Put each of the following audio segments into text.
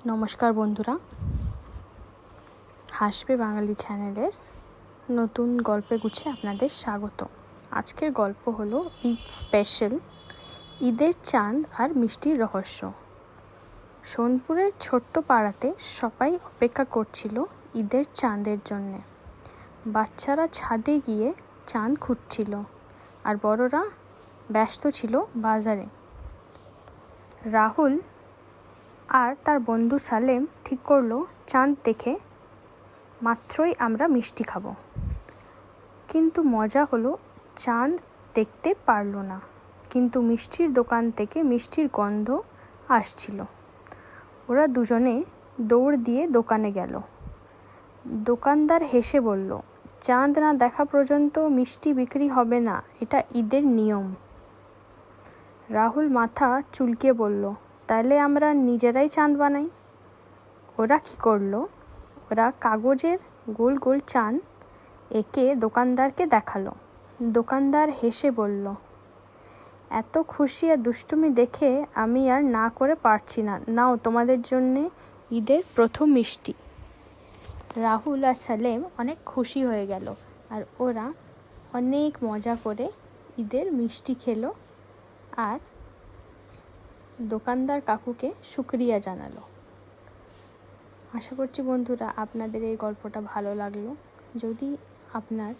নমস্কার বন্ধুরা, হাসবে বাঙালি চ্যানেলের নতুন গল্পে গুছে আপনাদের স্বাগত। আজকের গল্প হলো ঈদ স্পেশাল, ঈদের চাঁদ আর মিষ্টির রহস্য। সোনপুরের ছোট্ট পাড়াতে সবাই অপেক্ষা করছিল ঈদের চাঁদের জন্যে। বাচ্চারা ছাদে গিয়ে চাঁদ খুঁজছিল আর বড়রা ব্যস্ত ছিল বাজারে। রাহুল আর তার বন্ধু সালেম ঠিক করলো চাঁদ দেখে মাত্রই আমরা মিষ্টি খাবো। কিন্তু মজা হলো চাঁদ দেখতে পারলো না, কিন্তু মিষ্টির দোকান থেকে মিষ্টির গন্ধ আসছিল। ওরা দুজনে দৌড় দিয়ে দোকানে গেল। দোকানদার হেসে বলল, চাঁদ না দেখা পর্যন্ত মিষ্টি বিক্রি হবে না, এটা ঈদের নিয়ম। রাহুল মাথা চুলকে বলল, তাহলে আমরা নিজেরাই চাঁদ বানাই। ওরা কী করলো? ওরা কাগজের গোল গোল চাঁদ এঁকে দোকানদারকে দেখালো। দোকানদার হেসে বলল, এত খুশি আর দুষ্টুমি দেখে আমি আর না করে পারছি না, নাও তোমাদের জন্যে ঈদের প্রথম মিষ্টি। রাহুল আর সালেম অনেক খুশি হয়ে গেল আর ওরা অনেক মজা করে ঈদের মিষ্টি খেলো আর দোকানদার কাকুকে শুকরিয়া জানালো। আশা করছি বন্ধুরা আপনাদের এই গল্পটা ভালো লাগলো। যদি আপনার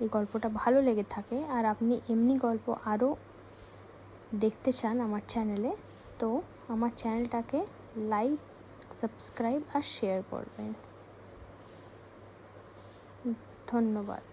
এই গল্পটা ভালো লেগে থাকে আর আপনি এমনি গল্প আরও দেখতে চান আমার চ্যানেলে, তো আমার চ্যানেলটাকে লাইক, সাবস্ক্রাইব আর শেয়ার করবেন। ধন্যবাদ।